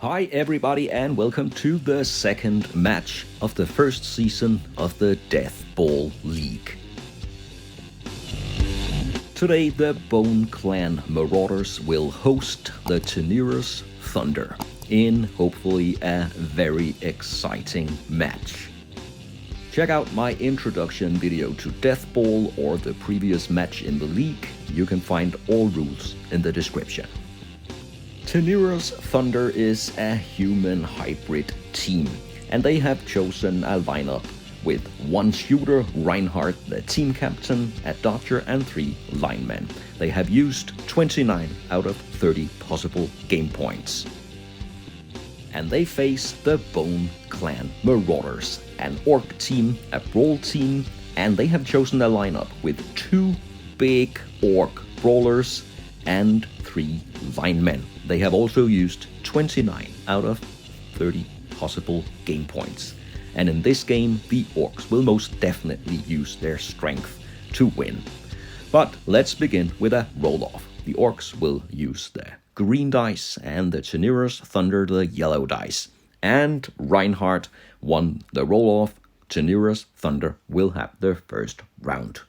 Hi everybody and welcome to the second match of the first season of the Deathball League. Today the Bone Clan Marauders will host the Teniras Thunder in hopefully a very exciting match. Check out my introduction video to Deathball or the previous match in the league. You can find all rules in the description. Teneres Thunder is a human hybrid team, and they have chosen a lineup with one shooter, Reinhardt, the team captain, a dodger, and 3 linemen. They have used 29 out of 30 possible game points. And they face the Bone Clan Marauders, an Orc team, a Brawl team, and they have chosen a lineup with 2 big Orc Brawlers and 3 linemen. They have also used 29 out of 30 possible game points. And in this game, the Orcs will most definitely use their strength to win. But let's begin with a roll-off. The Orcs will use the green dice and the Teneres Thunder the yellow dice. And Reinhardt won the roll-off. Teneres Thunder will have their first round.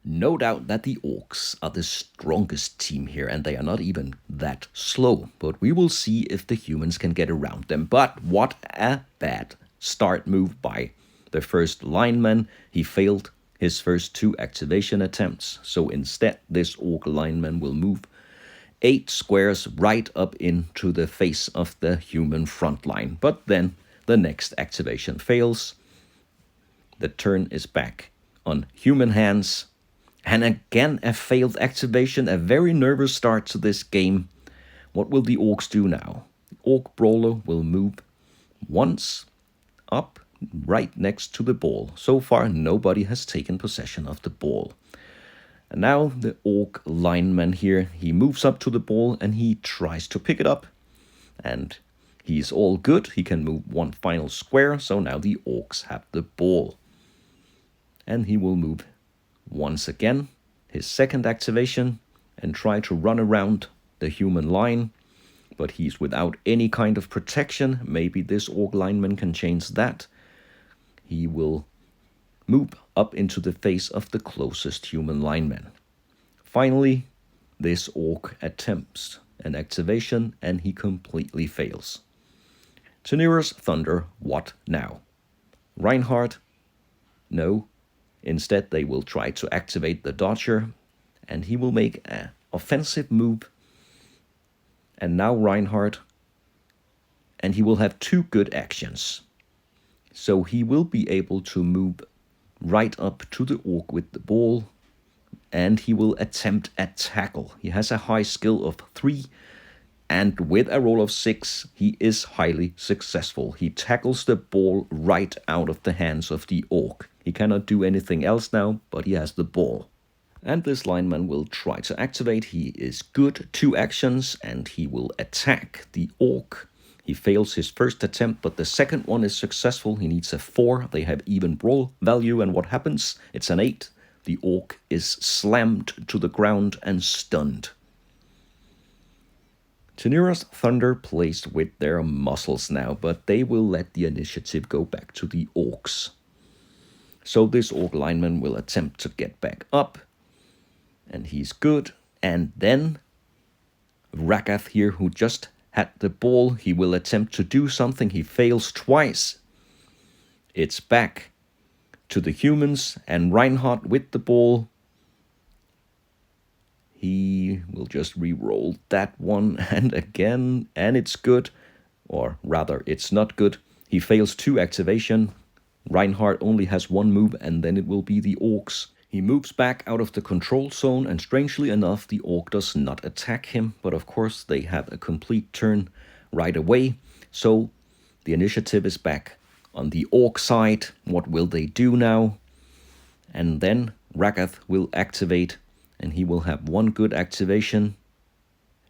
No doubt that the Orcs are the strongest team here, and they are not even that slow. But we will see if the humans can get around them. But what a bad start move by the first lineman. He failed his first 2 activation attempts. So instead, this Orc lineman will move 8 squares right up into the face of the human front line. But then the next activation fails. The turn is back on human hands. And again, a failed activation, a very nervous start to this game. What will the Orcs do now? Orc Brawler will move once up right next to the ball. So far, nobody has taken possession of the ball. And now the Orc lineman here, he moves up to the ball and he tries to pick it up. And he's all good. He can move 1 final square. So now the Orcs have the ball. And he will move once again, his second activation, and try to run around the human line, but he's without any kind of protection. Maybe this Orc lineman can change that. He will move up into the face of the closest human lineman. Finally, this Orc attempts an activation and he completely fails. Teneres Thunder, what now? Reinhardt? No. Instead, they will try to activate the dodger, and he will make an offensive move. And now Reinhardt, and he will have 2 good actions. So he will be able to move right up to the Orc with the ball, and he will attempt a tackle. He has a high skill of 3, and with a roll of 6, he is highly successful. He tackles the ball right out of the hands of the Orc. He cannot do anything else now, but he has the ball. And this lineman will try to activate. He is good. 2 actions, and he will attack the Orc. He fails his first attempt, but the second one is successful. He needs a 4. They have even brawl value, and what happens? It's an 8. The Orc is slammed to the ground and stunned. Teneres Thunder plays with their muscles now, but they will let the initiative go back to the Orcs. So this Orc lineman will attempt to get back up, and he's good. And then Ragath here, who just had the ball, he will attempt to do something. He fails twice. It's back to the humans, and Reinhardt with the ball. He will just re-roll that one, and again, and it's good. Or rather, it's not good. He fails 2 activation. Reinhardt only has 1 move, and then it will be the Orcs. He moves back out of the control zone, and strangely enough, the Orc does not attack him. But of course, they have a complete turn right away. So the initiative is back on the Orc side. What will they do now? And then Ragath will activate, and he will have 1 good activation.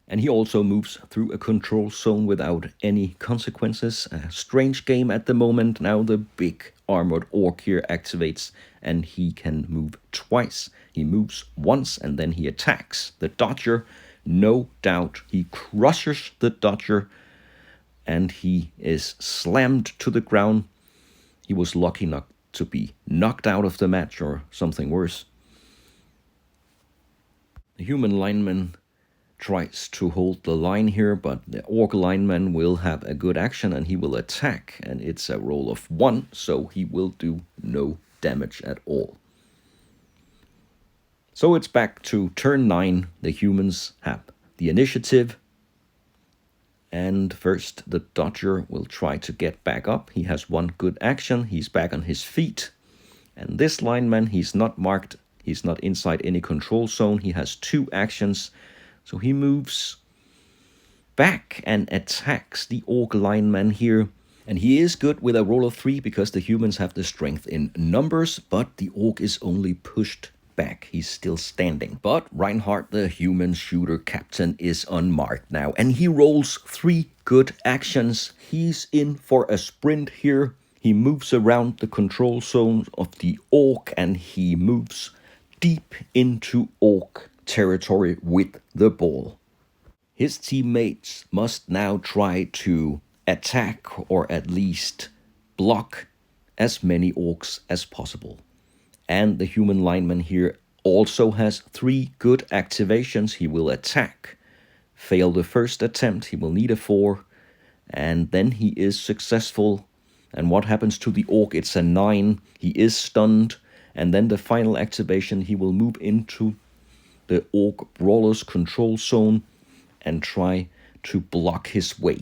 And he also moves through a control zone without any consequences. A strange game at the moment. Now the big armored Orc here activates, and he can move twice. He moves once, and then he attacks the dodger. No doubt he crushes the dodger, and he is slammed to the ground. He was lucky not to be knocked out of the match or something worse. The human lineman tries to hold the line here, but the orc lineman will have a good action and he will attack, and it's a roll of 1, so he will do no damage at all. So it's back to turn 9. The humans have the initiative, and first the dodger will try to get back up. He has 1 good action, he's back on his feet, and this lineman, he's not marked, he's not inside any control zone, he has 2 actions. So he moves back and attacks the orc lineman here. And he is good with a roll of 3 because the humans have the strength in numbers, but the orc is only pushed back. He's still standing. But Reinhardt, the human shooter captain, is unmarked now. And he rolls 3 good actions. He's in for a sprint here. He moves around the control zone of the orc and he moves deep into orc territory with the ball. His teammates must now try to attack or at least block as many orcs as possible. And the human lineman here also has 3 good activations. He will attack, fail the first attempt, he will need a 4, and then he is successful. And what happens to the orc? It's a 9. He is stunned, and then the final activation, he will move into the Orc Brawler's control zone and try to block his way.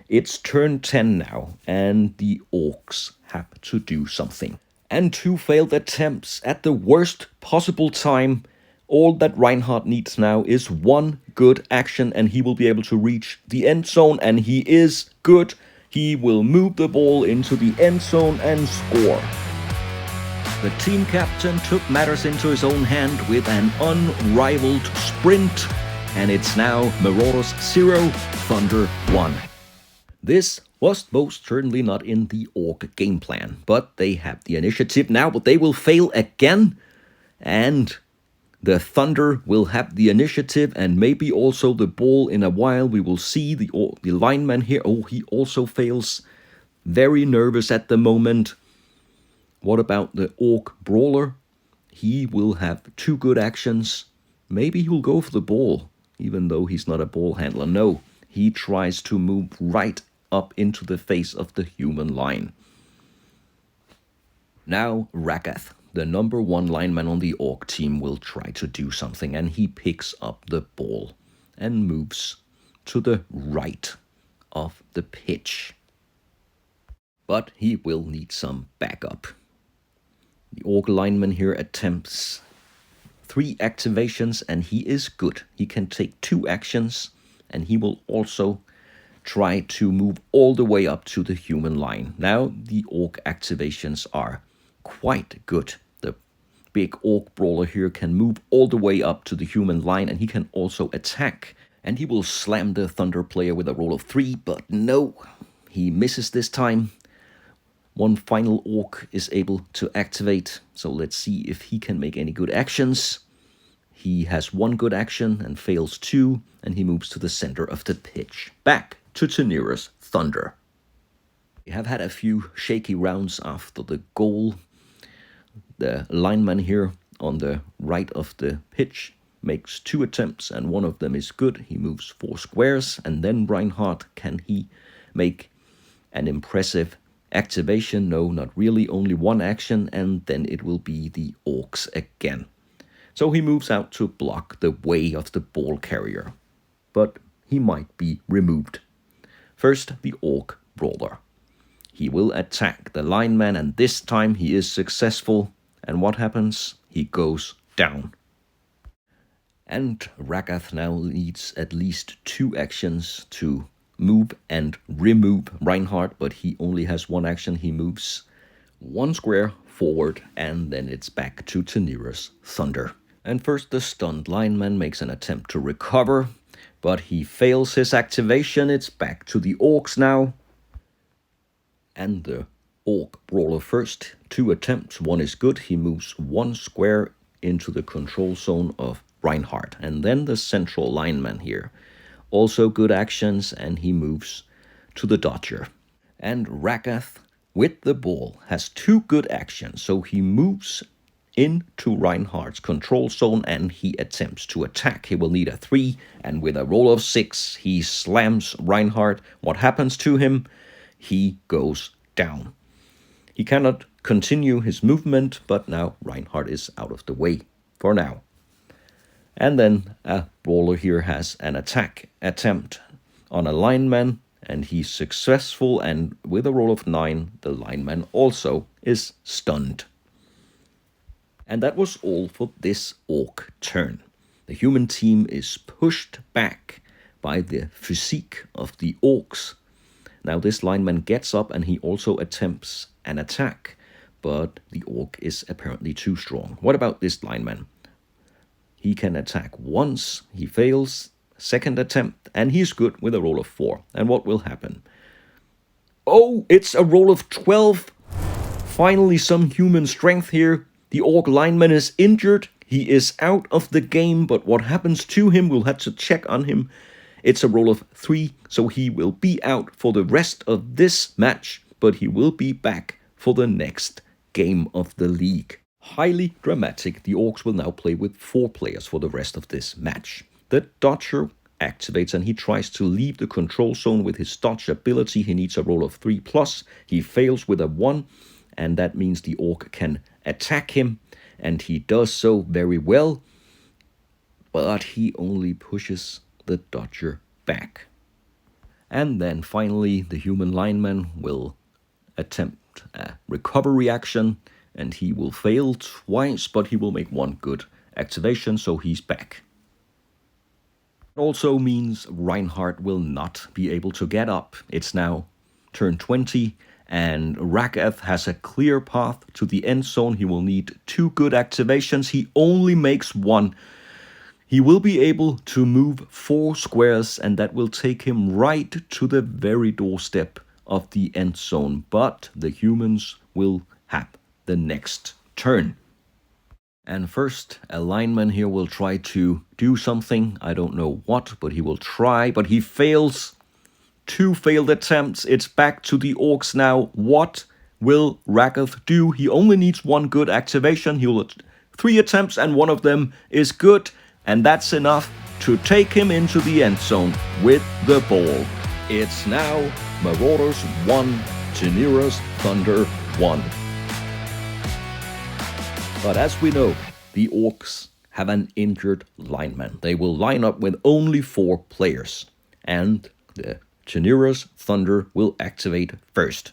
It's turn 10 now, and the Orcs have to do something. And 2 failed attempts at the worst possible time. All that Reinhardt needs now is 1 good action, and he will be able to reach the end zone, and he is good. He will move the ball into the end zone and score. The team captain took matters into his own hand with an unrivaled sprint, and it's now Marauders 0, Thunder 1. This was most certainly not in the Orc game plan, but they have the initiative now, but they will fail again, and the Thunder will have the initiative and maybe also the ball in a while. We will see the lineman here. Oh, he also fails. Very nervous at the moment. What about the Orc Brawler? He will have 2 good actions. Maybe he'll go for the ball, even though he's not a ball handler. No, he tries to move right up into the face of the human line. Now Ragath, the number 1 lineman on the Orc team, will try to do something, and he picks up the ball and moves to the right of the pitch. But he will need some backup. The Orc lineman here attempts 3 activations, and he is good. He can take 2 actions, and he will also try to move all the way up to the human line. Now the Orc activations are quite good. The big Orc Brawler here can move all the way up to the human line, and he can also attack. And he will slam the Thunder player with a roll of 3, but no, he misses this time. 1 final Orc is able to activate, so let's see if he can make any good actions. He has 1 good action and fails 2, and he moves to the center of the pitch. Back to Teneres Thunder. We have had a few shaky rounds after the goal. The lineman here on the right of the pitch makes 2 attempts, and 1 of them is good. He moves 4 squares, and then Reinhardt, can he make an impressive activation? No, not really, only 1 action, and then it will be the Orcs again. So he moves out to block the way of the ball carrier, but he might be removed. First, the Orc Brawler. He will attack the lineman, and this time he is successful. And what happens? He goes down. And Ragath now needs at least 2 actions to move and remove Reinhardt, but he only has 1 action. He moves 1 square forward, and then it's back to Teniras Thunder. And first the stunned lineman makes an attempt to recover, but he fails his activation. It's back to the Orcs now. And the Orc Brawler first. 2 attempts, 1 is good. He moves 1 square into the control zone of Reinhardt. And then the central lineman here. Also good actions, and he moves to the dodger. And Ragath, with the ball, has two good actions. So he moves into Reinhardt's control zone and he attempts to attack. He will need a 3, and with a roll of 6, he slams Reinhardt. What happens to him? He goes down. He cannot continue his movement, but now Reinhardt is out of the way for now. And then a brawler here has an attack attempt on a lineman, and he's successful, and with a roll of 9, the lineman also is stunned. And that was all for this orc turn. The human team is pushed back by the physique of the orcs. Now this lineman gets up and he also attempts an attack, but the orc is apparently too strong. What about this lineman? He can attack once, he fails, second attempt, and he's good with a roll of 4. And what will happen? Oh, it's a roll of 12. Finally some human strength here. The orc lineman is injured. He is out of the game, but what happens to him, we'll have to check on him. It's a roll of 3, so he will be out for the rest of this match, but he will be back for the next game of the league. Highly dramatic, the Orcs will now play with 4 players for the rest of this match. The dodger activates and he tries to leave the control zone with his dodge ability. He needs a roll of 3+. He fails with a 1, and that means the Orc can attack him, and he does so very well, but he only pushes the dodger back. And then finally the human lineman will attempt a recovery action, and he will fail twice, but he will make 1 good activation, so he's back. It also means Reinhardt will not be able to get up. It's now turn 20, and Ragath has a clear path to the end zone. He will need 2 good activations. He only makes 1. He will be able to move 4 squares, and that will take him right to the very doorstep of the end zone. But the humans will have the next turn. And first, a lineman here will try to do something. I don't know what, but he will try, but he fails. 2 failed attempts. It's back to the Orcs now. What will Ragath do? He only needs 1 good activation. He'll 3 attempts, and 1 of them is good. And that's enough to take him into the end zone with the ball. It's now Marauders 1, Teneres Thunder 1. But as we know, the Orcs have an injured lineman. They will line up with only 4 players, and the Teneres Thunder will activate first.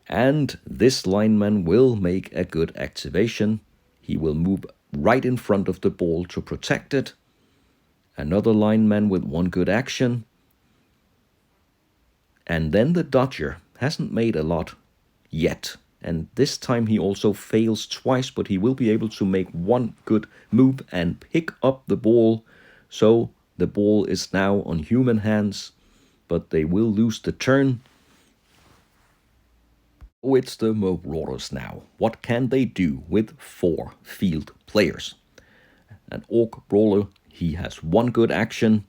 And this lineman will make a good activation. He will move right in front of the ball to protect it. Another lineman with 1 good action. And then the dodger hasn't made a lot yet. And this time he also fails twice, but he will be able to make 1 good move and pick up the ball. So the ball is now on human hands, but they will lose the turn. Oh, it's the Marauders now. What can they do with 4 field players? An Orc Brawler, he has 1 good action.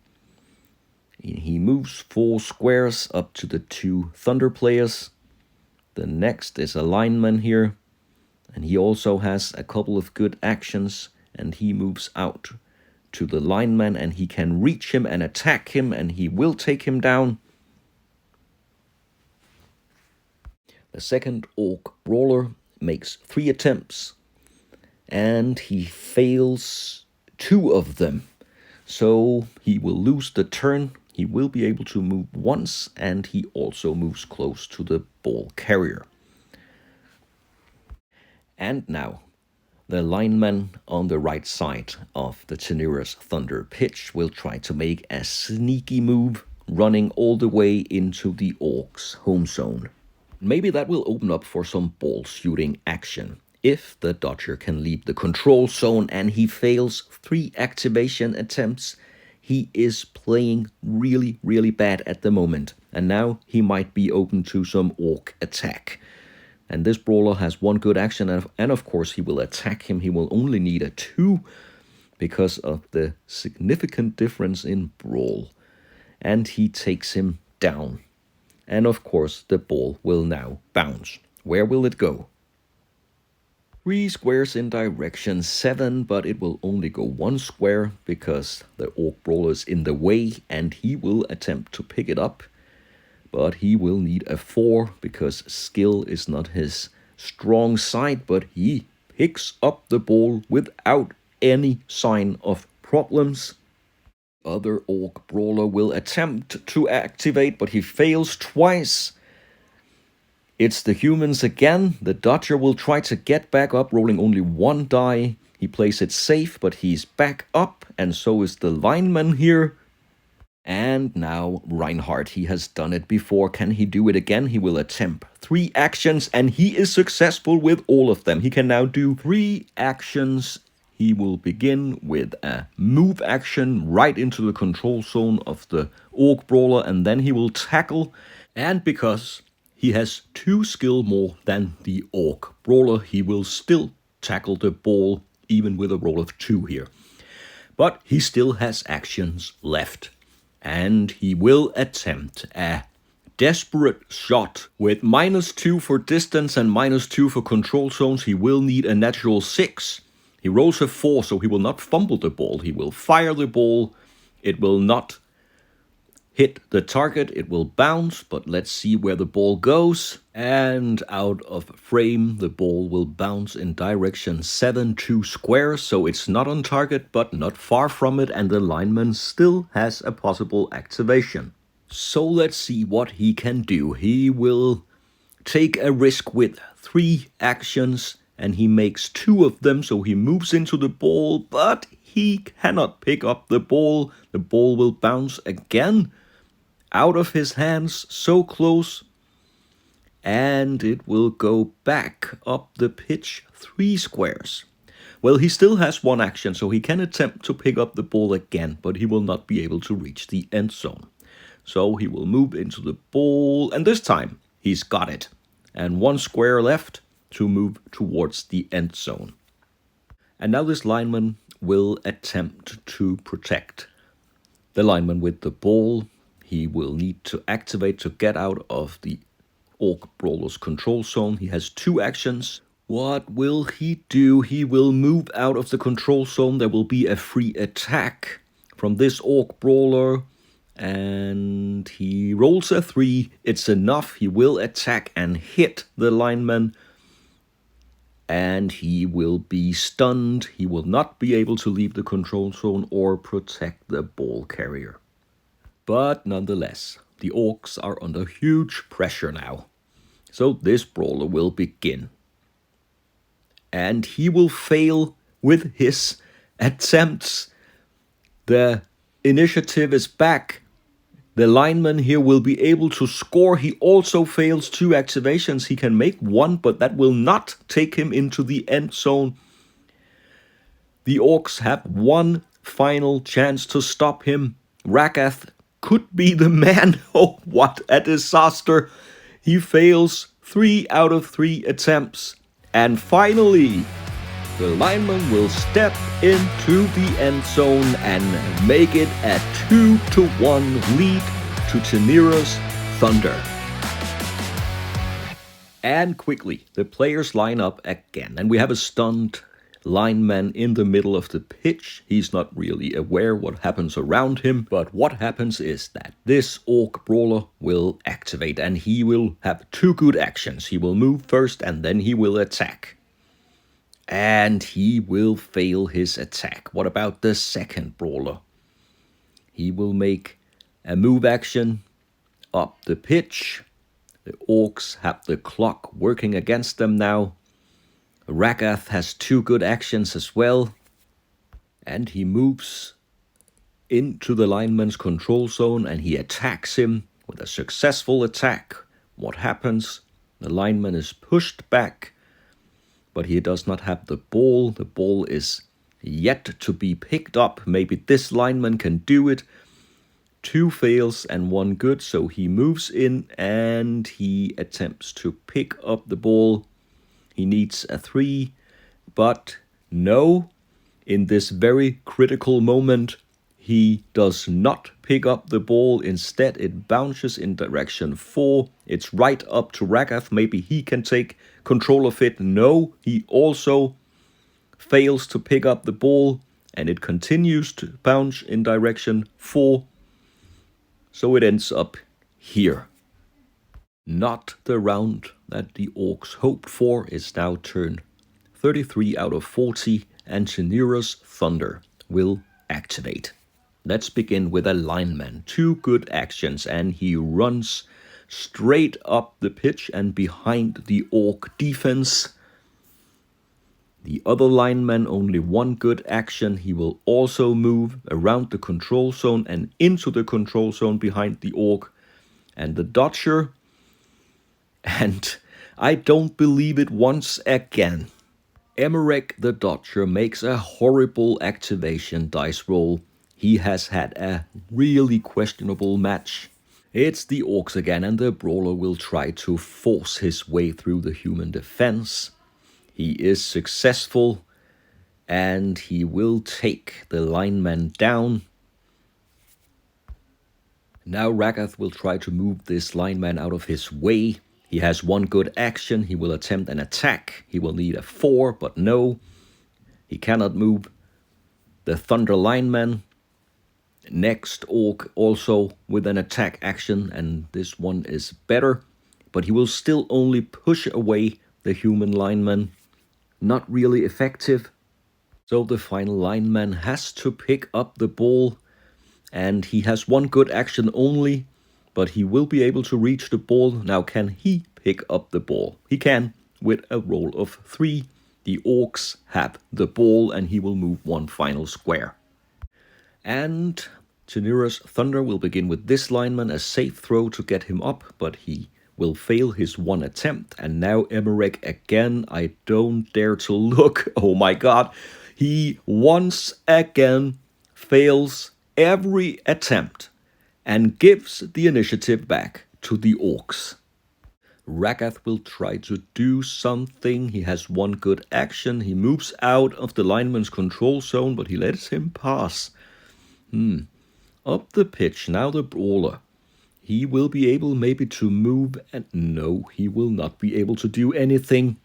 He moves 4 squares up to the 2 Thunder players. The next is a lineman here, and he also has a couple of good actions, and he moves out to the lineman, and he can reach him and attack him, and he will take him down. The second Orc Brawler makes 3 attempts, and he fails 2 of them, so he will lose the turn. He will be able to move once, and he also moves close to the ball carrier. And now, the lineman on the right side of the Teneres Thunder pitch will try to make a sneaky move, running all the way into the Orcs' home zone. Maybe that will open up for some ball shooting action. If the dodger can leave the control zone and he fails 3 activation attempts, he is playing really, really bad at the moment. And now he might be open to some Orc attack. And this brawler has 1 good action, and of course he will attack him. He will only need a 2 because of the significant difference in brawl. And he takes him down. And of course, the ball will now bounce. Where will it go? 3 squares in direction 7, but it will only go 1 square because the Orc Brawl is in the way and he will attempt to pick it up. But he will need a 4 because skill is not his strong side, but he picks up the ball without any sign of problems. Other Orc Brawler will attempt to activate, but he fails twice. It's the humans again. The Dodger will try to get back up, rolling only 1 die. He plays it safe, but he's back up, and so is the lineman here. And now Reinhardt, he has done it before. Can he do it again? He will attempt 3 actions, and he is successful with all of them. He can now do 3 actions. He will begin with a move action right into the control zone of the Orc Brawler, and then he will tackle. And because he has 2 skill more than the Orc Brawler, he will still tackle the ball, even with a roll of 2 here. But he still has actions left. And he will attempt a desperate shot with -2 for distance and -2 for control zones. He will need a natural 6. He rolls a 4, so he will not fumble the ball. He will fire the ball. It will not hit the target. It will bounce, but let's see where the ball goes. And out of frame, the ball will bounce in direction 7, 2 squares. So it's not on target, but not far from it. And the lineman still has a possible activation. So let's see what he can do. He will take a risk with 3 actions, and he makes 2 of them. So he moves into the ball, but he cannot pick up the ball. The ball will bounce again out of his hands, so close, and it will go back up the pitch 3 squares. Well, he still has 1 action, so he can attempt to pick up the ball again, but he will not be able to reach the end zone. So he will move into the ball, and this time he's got it. And 1 square left to move towards the end zone. And now this lineman will attempt to protect the lineman with the ball. He will need to activate to get out of the Orc Brawler's control zone. He has 2 actions. What will he do? He will move out of the control zone. There will be a free attack from this Orc Brawler. And he rolls a 3. It's enough. He will attack and hit the lineman. And he will be stunned. He will not be able to leave the control zone or protect the ball carrier. But nonetheless, the Orcs are under huge pressure now. So this brawler will begin. And he will fail with his attempts. The initiative is back. The lineman here will be able to score. He also fails 2 activations. He can make 1, but that will not take him into the end zone. The Orcs have 1 final chance to stop him. Ragath could be the man. Oh, what a disaster. He fails 3 out of 3 attempts. And finally, the lineman will step into the end zone and make it a 2-1 lead to Teneres Thunder. And quickly, the players line up again. And we have a stunned lineman in the middle of the pitch. He's not really aware what happens around him, but what happens is that this Orc Brawler will activate, and he will have 2 good actions. He will move first, and then he will attack. And he will fail his attack. What about the second Brawler? He will make a move action up the pitch. The Orcs have the clock working against them now. Ragath has 2 good actions as well. And he moves into the lineman's control zone and he attacks him with a successful attack. What happens? The lineman is pushed back, but he does not have the ball. The ball is yet to be picked up. Maybe this lineman can do it. 2 fails and 1 good, so he moves in and he attempts to pick up the ball. He needs a 3, but no, in this very critical moment, he does not pick up the ball. Instead, it bounces in direction 4. It's right up to Ragath. Maybe he can take control of it. No, he also fails to pick up the ball, and it continues to bounce in direction 4. So it ends up here. Not the round that the Orcs hoped for. It's now turn 33 out of 40, and Teneres Thunder will activate. Let's begin with a lineman. 2 good actions, and he runs straight up the pitch and behind the Orc defense. The other lineman, only 1 good action. He will also move around the control zone and into the control zone behind the Orc. And the dodger, and I don't believe it once again. Emmerich the Dodger makes a horrible activation dice roll. He has had a really questionable match. It's the Orcs again, and the brawler will try to force his way through the human defense. He is successful, and he will take the lineman down. Now Ragath will try to move this lineman out of his way. He has 1 good action. He will attempt an attack. He will need a 4, but no. He cannot move the Thunder lineman. Next Orc also with an attack action, and this one is better. But he will still only push away the human lineman. Not really effective. So the final lineman has to pick up the ball, and he has 1 good action only. But he will be able to reach the ball. Now, can he pick up the ball? He can, with a roll of 3. The Orcs have the ball, and he will move 1 final square. And Teneres Thunder will begin with this lineman, a safe throw to get him up, but he will fail his 1 attempt. And now Emmerich again. I don't dare to look. Oh my god. He once again fails every attempt and gives the initiative back to the Orcs. Ragath will try to do something. He has 1 good action. He moves out of the lineman's control zone, but he lets him pass. Up the pitch, now the brawler. He will be able maybe to move, and no, he will not be able to do anything.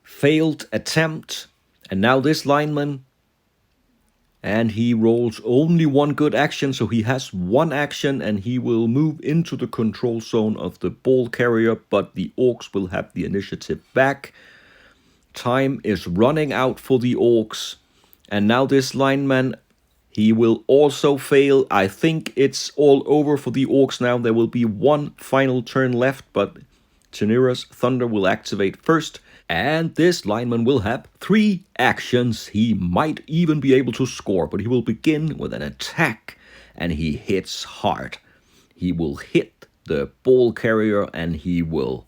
Failed attempt, and now this lineman. And he rolls only 1 good action, so he has 1 action, and he will move into the control zone of the ball carrier, but the Orcs will have the initiative back. Time is running out for the Orcs, and now this lineman, he will also fail. I think it's all over for the Orcs now. There will be 1 final turn left, but Teneres Thunder will activate first. And this lineman will have 3 actions. He might even be able to score, but he will begin with an attack, and he hits hard. He will hit the ball carrier, and he will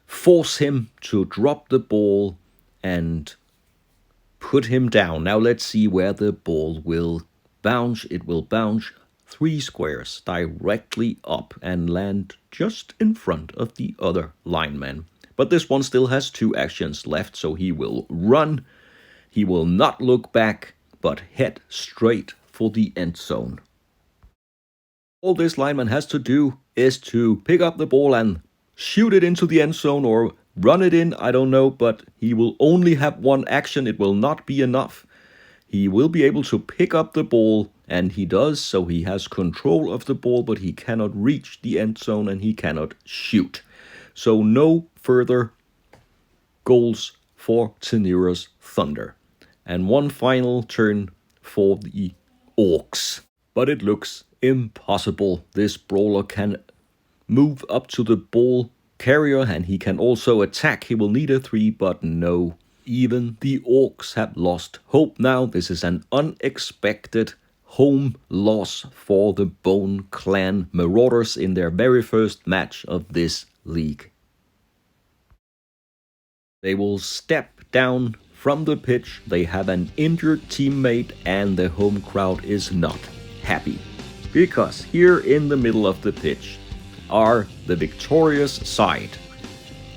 force him to drop the ball and put him down. Now let's see where the ball will bounce. It will bounce 3 squares directly up and land just in front of the other lineman. But this one still has 2 actions left, so he will run. He will not look back, but head straight for the end zone. All this lineman has to do is to pick up the ball and shoot it into the end zone or run it in, I don't know, but he will only have 1 action. It will not be enough. He will be able to pick up the ball, and he does, so he has control of the ball, but he cannot reach the end zone and he cannot shoot. So no further goals for Teneres Thunder. And 1 final turn for the Orcs. But it looks impossible. This brawler can move up to the ball carrier, and he can also attack. He will need a 3, but no. Even the Orcs have lost hope now. This is an unexpected home loss for the Bone Clan Marauders in their very first match of this league. They will step down from the pitch. They have an injured teammate, and the home crowd is not happy. Because here in the middle of the pitch are the victorious side,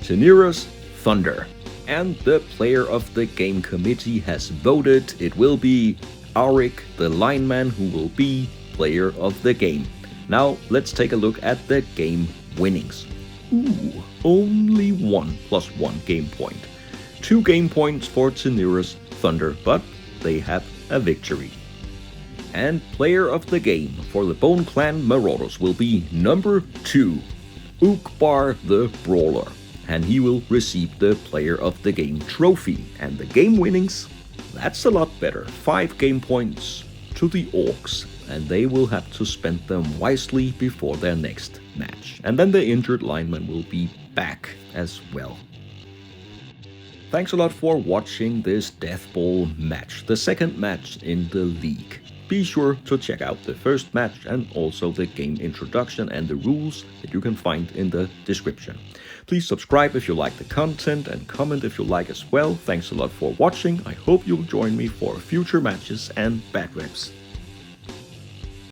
Teneres Thunder. And the player of the game committee has voted. It will be Arik, the lineman, who will be player of the game. Now let's take a look at the game winnings. Ooh, only 1 + 1 game point. 2 game points for Teneres Thunder, but they have a victory. And player of the game for the Clan Marauders will be number 2, Orc the Brawler. And he will receive the player of the game trophy. And the game winnings, that's a lot better. 5 game points to the Orcs, and they will have to spend them wisely before their next match. And then the injured lineman will be back as well. Thanks a lot for watching this Deathball match, the second match in the league. Be sure to check out the first match and also the game introduction and the rules that you can find in the description. Please subscribe if you like the content and comment if you like as well. Thanks a lot for watching. I hope you'll join me for future matches and bad reps.